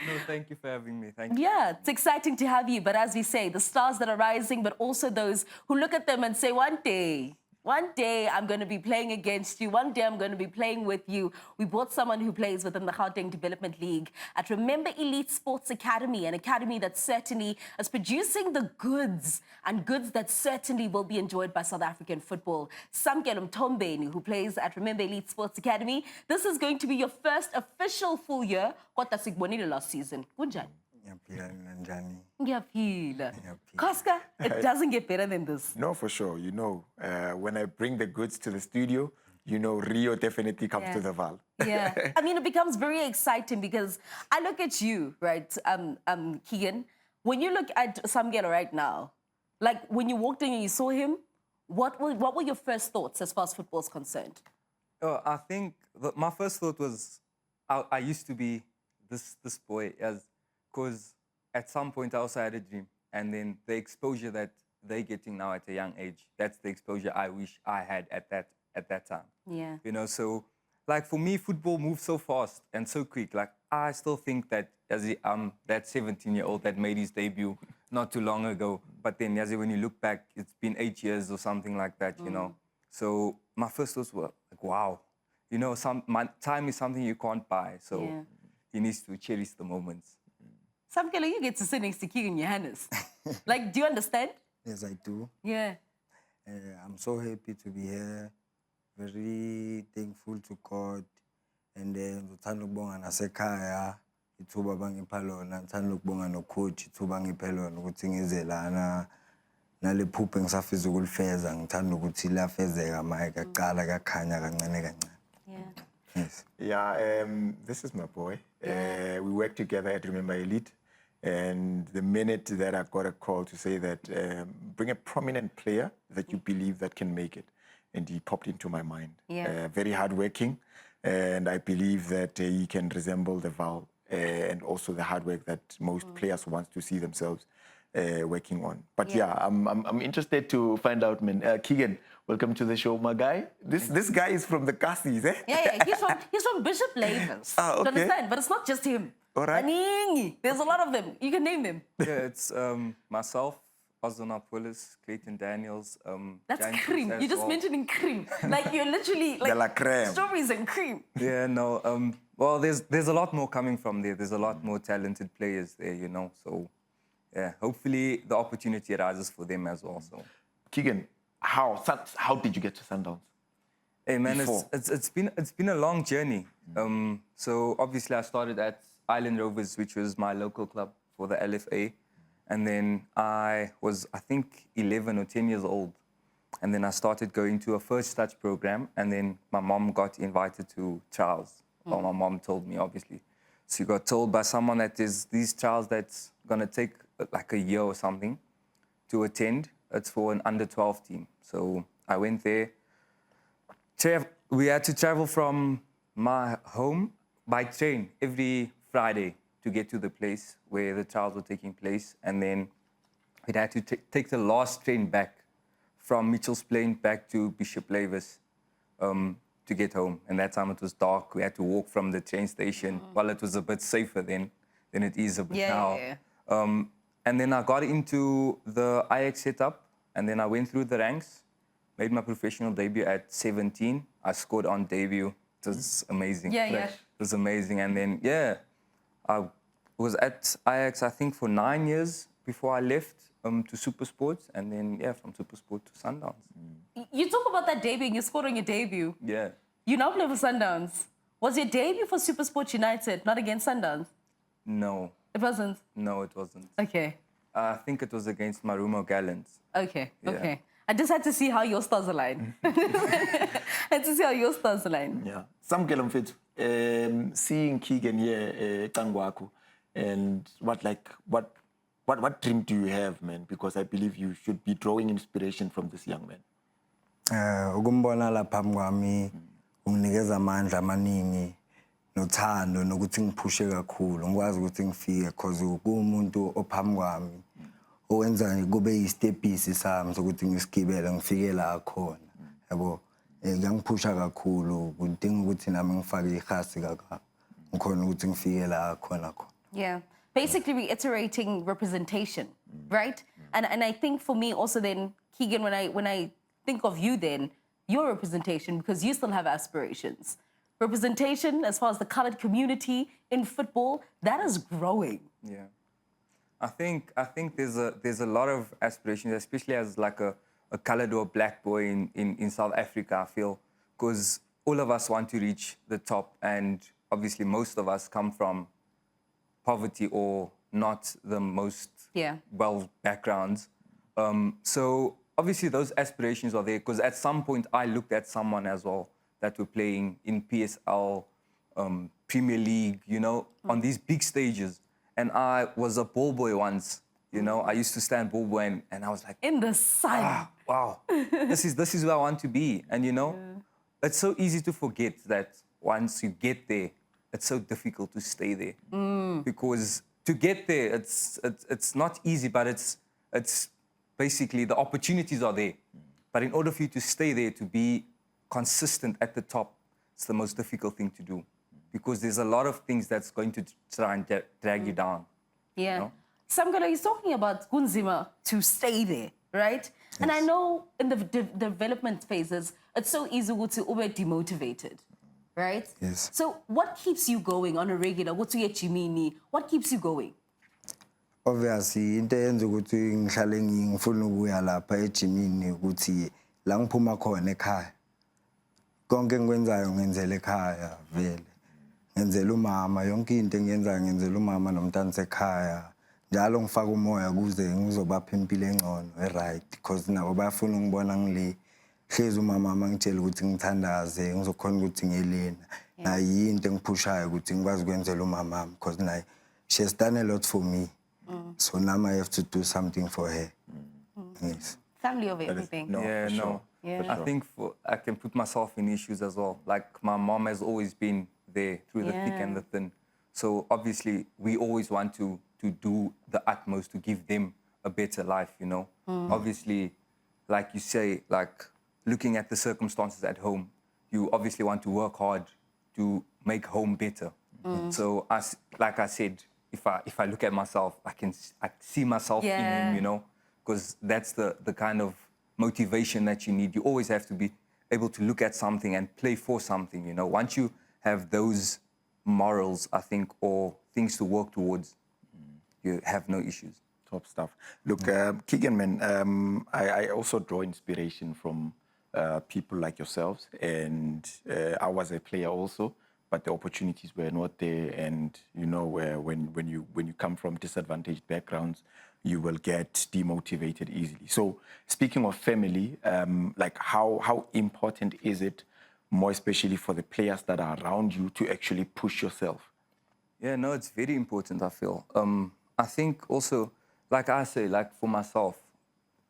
No, thank you for having me. Thank you.
Yeah, it's exciting to have you. But as we say, the stars that are rising, but also those who look at them and say, one day I'm going to be playing against you. One day I'm going to be playing with you. We brought someone who plays within the Gauteng Development League at Remember Elite Sports Academy, an academy that certainly is producing the goods and goods that certainly will be enjoyed by South African football. Samkelo Mtombeni, who plays at Remember Elite Sports Academy. This is going to be your first official full year. What that's last season. Kunjani? Ngiyaphila. Koska, it doesn't get better than this.
No, for sure. You know, when I bring the goods to the studio, you know, Rio definitely comes to the Val.
Yeah. I mean, it becomes very exciting because I look at you, right, KEGAN. When you look at Samkelo right now, like when you walked in and you saw him, what were your first thoughts as far as football is concerned?
Oh, I think my first thought was I used to be this boy because at some point I also had a dream, and then the exposure that they're getting now at a young age, that's the exposure I wish I had at that time.
Yeah.
You know, so like for me, football moves so fast and so quick. Like I still think that that 17-year-old that made his debut not too long ago, but then when you look back, it's been 8 years or something like that, you know. So my first thoughts were like, wow, you know, time is something you can't buy, so he needs to cherish the moments.
Samkelo, you get to sit next to KEGAN, JOHANNES. Like, do you understand?
Yes, I do.
Yeah.
I'm so happy to be here. Very thankful to God. And then ngithanda ukubonga nasekhaya ithuba bangipha lona, ngithanda ukubonga no-coach ithuba ngiphe lona ukuthi ngize lana nale phupho engisafisa ukulifeza, ngithanda ukuthi liyafezeka manje kaqala kakhanya kancane kancane.
Yeah.
Yes. Yeah, this is my boy. We work together at Remember Elite. And the minute that I got a call to say that bring a prominent player that you believe that can make it, and he popped into my mind.
Yeah.
Very hardworking, and I believe that he can resemble the Val and also the hard work that most players want to see themselves working on. But yeah, I'm interested to find out, man. KEGAN, welcome to the show, my guy. This guy is from the Cassis, eh?
Yeah. He's from Bishop Labels.
Ah, okay.
Do you understand? But it's not just him.
All right.
There's a lot of them. You can name them.
Yeah, it's myself, Ozonopoulos, Clayton Daniels.
That's
Jan
cream.
as
You're just
well.
mentioning cream. Like you're literally like
la creme.
strawberries and cream.
Yeah, no. Well, there's a lot more coming from there. There's a lot more talented players there, you know. So, yeah, hopefully the opportunity arises for them as well. So,
KEGAN, how did you get to Sundowns?
hey man,
Before?
it's been a long journey. So obviously I started at Island Rovers, which was my local club for the LFA, and then I was, I think, 11 or 10 years old. And then I started going to a first touch program, and then my mom got invited to trials. Well, my mom told me, obviously. She got told by someone that there's these trials that's going to take like a year or something to attend. It's for an under-12 team. So I went there. We had to travel from my home by train every Friday to get to the place where the trials were taking place. And then we had to take the last train back from Mitchell's Plain back to Bishop Lavis to get home. And that time it was dark. We had to walk from the train station. Well, it was a bit safer then than it is a bit now. And then I got into the Ajax setup, and then I went through the ranks, made my professional debut at 17. I scored on debut. It was amazing. It was amazing. And then, I was at Ajax, I think, for 9 years before I left to SuperSport. And then, from SuperSport to Sundowns.
You talk about that debut and you scored on your debut.
Yeah.
You now play for Sundowns. Was your debut for SuperSport United, not against Sundowns?
No.
It wasn't?
No, it wasn't.
Okay.
I think it was against Marumo Gallants.
Okay, okay. I just had to see how your stars align. Had to see how your stars align.
Yeah. Some Mfethu, seeing KEGAN here, Tangwaku, and what dream do you have, man? Because I believe you should be drawing inspiration from this young man.
Ukumbona la phambi kwami unginikeza amandla amaningi nothando nokuthi ngiphushe kakhulu ngikwazi ukuthi ngifike because kuumuntu ophambi kwami owenza kube yistepisi sami sokuthi ngisigibele ngifike la khona yabo ngiyangiphusha kakhulu kudinga ukuthi nami ngifake ihasi kaka ngikhona ukuthi ngifike la khona khona.
Yeah. Basically reiterating representation, right? And I think for me also then, KEGAN, when I think of you then, your representation, because you still have aspirations. Representation as far as the colored community in football, that is growing.
Yeah. I think there's a lot of aspirations, especially as like a colored or black boy in South Africa, I feel, because all of us want to reach the top, and obviously most of us come from poverty or not the most well backgrounds. So obviously those aspirations are there, because at some point I looked at someone as well that were playing in PSL, Premier League, you know, on these big stages. And I was a ball boy once, you know. I used to stand ball boy and I was like,
in the sun.
Wow, this is where I want to be. And you know, it's so easy to forget that once you get there, it's so difficult to stay there. Because to get there, it's not easy, but it's basically the opportunities are there. But in order for you to stay there, to be consistent at the top, it's the most difficult thing to do. Because there's a lot of things that's going to try and drag you down.
Yeah.
You know?
Samgalo, he's talking about Kunzima to stay there, right? Yes. And I know in the development phases, it's so easy to be demotivated, right?
Yes.
So what keeps you going on a regular? What keeps you going?
Obviously, into yenza ukuthi ngihlale ngifuna ukuya lapha ejimini ukuthi la ngiphuma khona ekhaya. Konke engikwenzayo ngenzela ekhaya vele. Ngenzela umama, yonke into engiyenzayo ngenzela umama nomntana sekhaya. Njalo ngifaka umoya kuze ngizobapha impilo engcono right, because nabo bayafuna ngibona ngile. Hlezi umama mangitshela ukuthi ngithandaze, ngizokhona ukuthi ngiyelena. Nayi into engiphushayo ukuthi ngikwazi ukwenzela umama because naye she has done a lot for me. So now I have to do something for her. Yes.
Family over everything.
I think I can put myself in issues as well. Like my mom has always been there through the thick and the thin. So obviously we always want to do the utmost to give them a better life, you know. Obviously, like you say, like looking at the circumstances at home, you obviously want to work hard to make home better. So like I said, if I look at myself, I see myself in him, you know, because that's the kind of motivation that you need. You always have to be able to look at something and play for something, you know. Once you have those morals, I think, or things to work towards, you have no issues.
Top stuff. Look, KEGAN, man, I also draw inspiration from people like yourselves, and I was a player also, but the opportunities were not there. And you know, when you come from disadvantaged backgrounds, you will get demotivated easily. So, speaking of family, like how important is it, more especially for the players that are around you, to actually push yourself?
Yeah, no, it's very important, I feel. I think also, like I say, like for myself,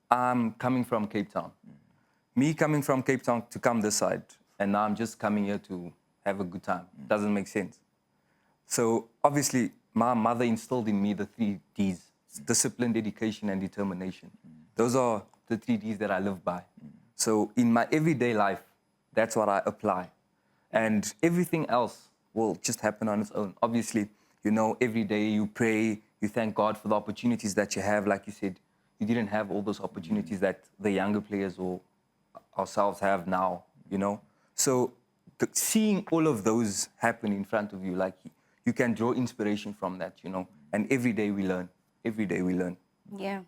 I'm coming from Cape Town. Me coming from Cape Town to come this side, and now I'm just coming here to have a good time. Doesn't make sense. So obviously, my mother instilled in me the 3 Ds: discipline, dedication, and determination. Those are the 3 Ds that I live by. So in my everyday life, that's what I apply. And everything else will just happen on its own. Obviously, you know, every day you pray, you thank God for the opportunities that you have. Like you said, you didn't have all those opportunities that the younger players or ourselves have now, you know. So seeing all of those happen in front of you, like you can draw inspiration from that, you know. And every day we learn. Every day we learn.
Yeah.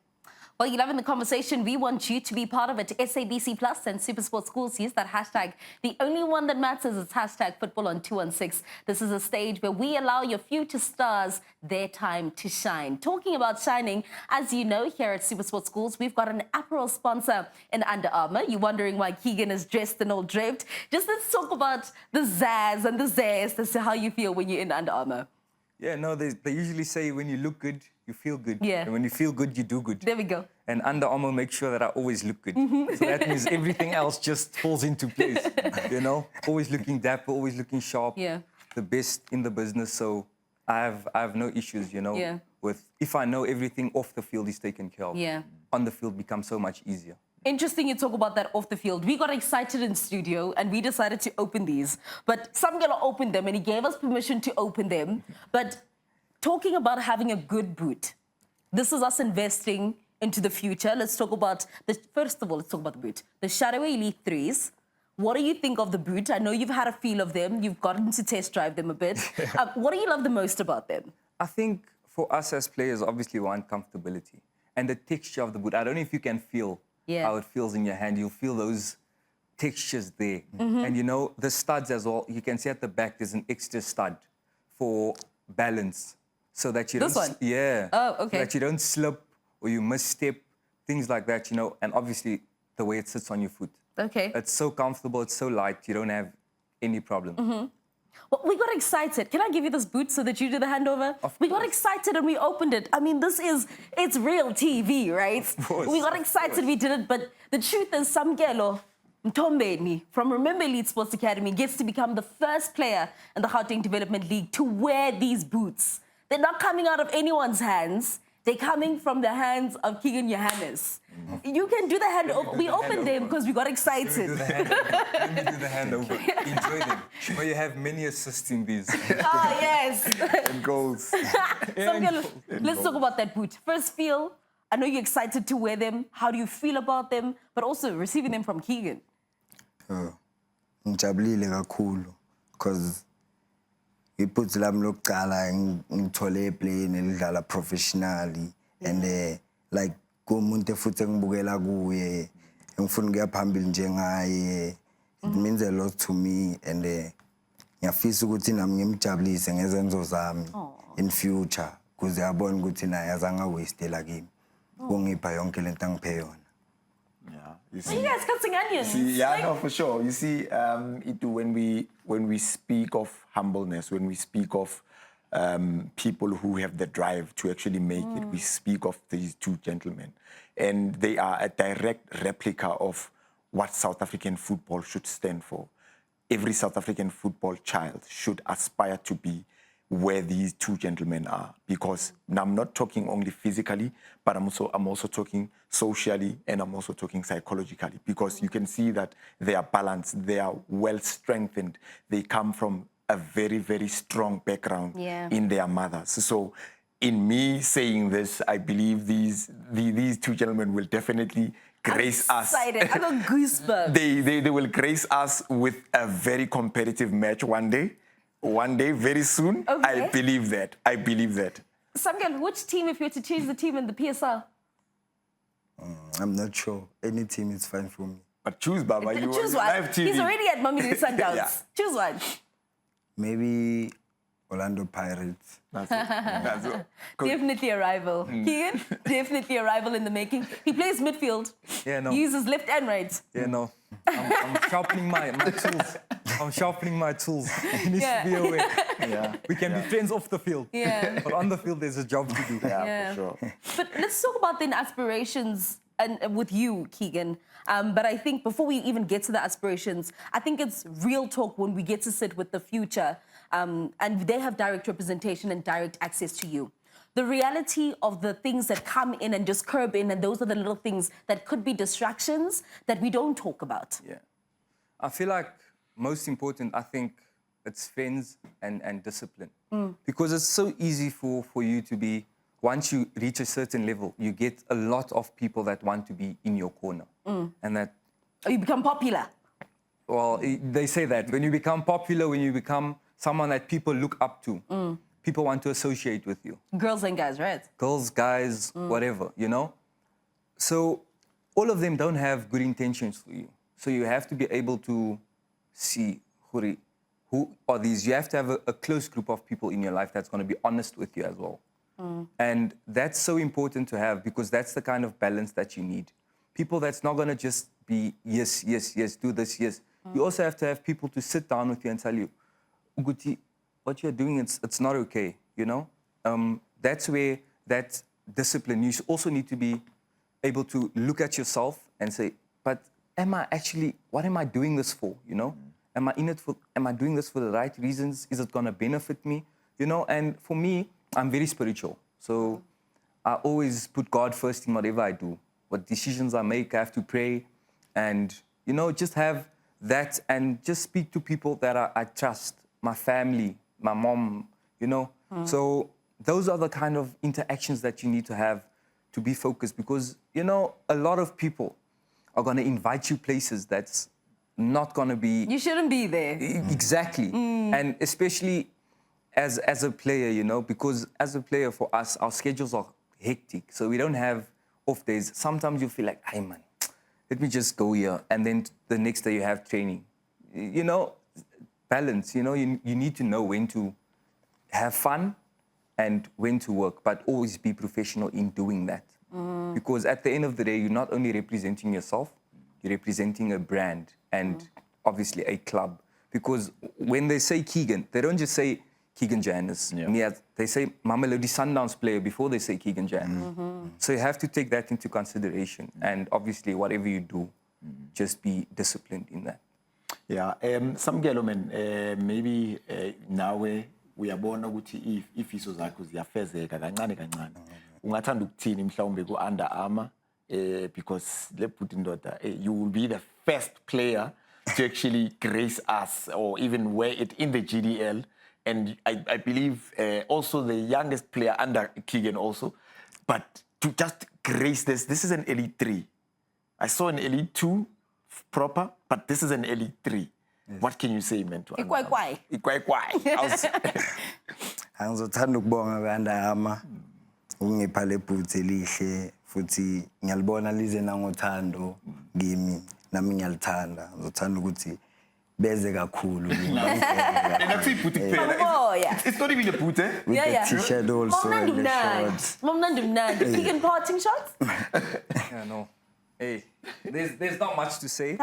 Well, you're loving the conversation. We want you to be part of it. SABC Plus and SuperSport Schools use that hashtag. The only one that matters is hashtag football on 216. This is a stage where we allow your future stars their time to shine. Talking about shining, as you know, here at SuperSport Schools, we've got an apparel sponsor in Under Armour. You're wondering why KEGAN is dressed and all draped. Just let's talk about the zazz and the zest as to how you feel when you're in Under Armour.
Yeah, no, they usually say when you look good, you feel good.
Yeah.
And when you feel good, you do good.
There we go.
And Under Armour makes sure that I always look good. So that means everything else just falls into place, you know? Always looking dapper, always looking sharp.
Yeah.
The best in the business. So I have no issues, you know,
Yeah.
with if I know everything off the field is taken care of.
Yeah.
On the field becomes so much easier.
Interesting you talk about that off the field. We got excited in studio and we decided to open these. But some girl opened them and he gave us permission to open them. But talking about having a good boot, this is us investing into the future. Let's talk about first of all, let's talk about the boot. The Shadow Elite 3s. What do you think of the boot? I know you've had a feel of them. You've gotten to test drive them a bit. What do you love the most about them?
I think for us as players, obviously we want comfortability. And the texture of the boot, I don't know if you can feel how it feels in your hand. You'll feel those textures there. And you know, the studs as well, you can see at the back, there's an extra stud for balance. So that you
This
don't...
one?
Yeah.
Oh, okay.
So that you don't slip or you misstep, things like that, you know. And obviously, the way it sits on your foot.
Okay.
It's so comfortable, it's so light, you don't have any problem.
Well, we got excited. Can I give you this boot so that you do the handover? We got excited and we opened it. I mean, it's real TV, right?
Of course,
we got excited, we did it. But the truth is, some girl, Mtombeni from Remember Elite Sports Academy gets to become the first player in the Gauteng Development League to wear these boots. They're not coming out of anyone's hands. They're coming from the hands of KEGAN Johannes. You can do the handover. We opened them because we got excited.
Let me do the handover. Enjoy them. But you have many assists in these.
Ah, yes.
And goals.
Let's talk about that boot. First feel, I know you're excited to wear them. How do you feel about them? But also receiving them from KEGAN.
Ngijabulile kakhulu because iphuthu lami lokuqala ngithole eplayini elidlala professionally and like kumuntu futhi engibukela kuye engifuna ukuya phambili njengaye it means a lot to me and ngiyafisa ukuthi nami ngimjabulise ngezenzo zami in future kuze yabona ukuthi naye azange waste kimi ungipha yonke lento angiphe yona.
You see,
You guys cutting onions.
yeah, no, for sure. You see, when we speak of humbleness, when we speak of people who have the drive to actually make it, we speak of these two gentlemen, and they are a direct replica of what South African football should stand for. Every South African football child should aspire to be where these two gentlemen are, because now I'm not talking only physically, but I'm also talking socially, and I'm also talking psychologically, because you can see that they are balanced, they are well strengthened, they come from a very, very strong background in their mothers. So in me saying this, I believe these two gentlemen will definitely grace us.
Excited. I got goosebumps.
They will grace us with a very competitive match one day. One day, very soon.
Okay.
I believe that. I believe that.
Samgal, which team, if you were to choose the team in the PSL?
I'm not sure. Any team is fine for me.
But choose, Baba. You
Choose
on
one.
live TV.
He's already at Mamelodi Sundowns.
Yeah.
Choose one.
Maybe Orlando Pirates.
That's it.
Definitely a rival. Keegan, definitely a rival in the making. He plays midfield.
Yeah, no.
He uses left and right.
Yeah, no. I'm sharpening my tools. I'm sharpening my tools. He needs to be aware.
Yeah.
We can be friends off the field.
Yeah.
But on the field, there's a job to do.
Yeah.
For sure.
But let's talk about then aspirations and with you, Keegan. But I think before we even get to the aspirations, I think it's real talk when we get to sit with the future and they have direct representation and direct access to you. The reality of the things that come in and just curb in, and those are the little things that could be distractions that we don't talk about.
Yeah. I feel like most important, I think it's friends and discipline. Because it's so easy for you to be, once you reach a certain level, you get a lot of people that want to be in your corner. And that...
Or you become popular.
Well, they say that. When you become popular, when you become someone that people look up to, people want to associate with you.
Girls and guys, right?
Girls, guys, whatever, you know? So all of them don't have good intentions for you. So you have to be able to see who are these. You have to have a close group of people in your life that's going to be honest with you as well. And that's so important to have because that's the kind of balance that you need. People that's not going to just be yes, yes, yes, do this, yes. You also have to have people to sit down with you and tell you, Uguti, what you're doing, it's not okay, you know? That's where that discipline, you also need to be able to look at yourself and say, but what am I doing this for, you know? Am I doing this for the right reasons? Is it gonna benefit me? You know, and for me, I'm very spiritual. So I always put God first in whatever I do. What decisions I make, I have to pray and, you know, just have that and just speak to people that I trust, my family, my mom, you know. So those are the kind of interactions that you need to have to be focused because, you know, a lot of people are going to invite you places that's not going to be...
You shouldn't be there.
Exactly. And especially as a player, you know, because as a player for us, our schedules are hectic. So we don't have off days. Sometimes you feel like, hey, man, let me just go here. And then the next day you have training. You know, balance, you know, you need to know when to have fun and when to work, but always be professional in doing that. Because at the end of the day, you're not only representing yourself, you're representing a brand and obviously a club. Because when they say Keegan, they don't just say Keegan JOHANNES. Yeah. They say Mamelodi Sundowns player before they say Keegan JOHANNES. So you have to take that into consideration. And obviously, whatever you do, just be disciplined in that.
Yeah, some gentlemen, maybe now we are born ukuthi ifiso zakho ziyafezeka kancane kancane. Ungathanda ukuthini mhlawumbe ku Under Armour because let's put in that you will be the first player to actually grace us or even wear it in the GDL. And I believe also the youngest player under Keegan also. But to just grace this is an Elite 3. I saw an Elite 2 proper, but this is an Elite 3. Yes. What can you say, man?
Angizothanda ukubonga be-Under Armour ungipha lebhutsi elihle futhi ngiyalibona lize nangothando kimi nami ngiyalithanda ngizothanda ukuthi beze kakhulu
it's not even a boot, eh?
With the t-shirt also and the shorts.
Keegan, parting shots?
Yeah, no. Hey, there's not much to say.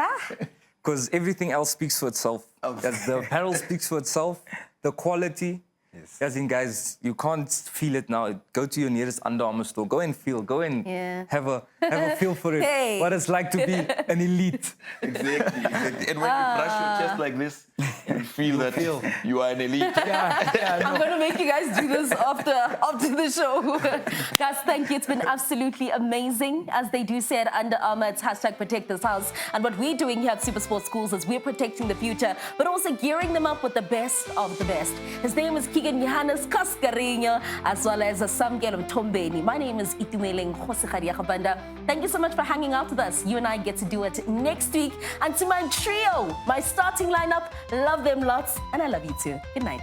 Because everything else speaks for itself. The apparel speaks for itself. The quality. Yes. As in, guys, you can't feel it now. Go to your nearest Under Armour store. Go and feel. Go and have a... have a feel for it.
Hey.
What it's like to be an elite.
Exactly. And when you brush your chest like this, you feel that you are an elite.
I'm going to make you guys do this after the show. Guys, thank you. It's been absolutely amazing. As they do say at Under Armour, it's #protect this house. And what we're doing here at SuperSport Schools is we're protecting the future, but also gearing them up with the best of the best. His name is KEGAN JOHANNES Kaskarinyo, as well as Samgelo Tombeni. My name is Itumeleng Khosikhadia Khabanda. Thank you so much for hanging out with us. You and I get to do it next week. And to my trio, my starting lineup, love them lots, and I love you too. Good night.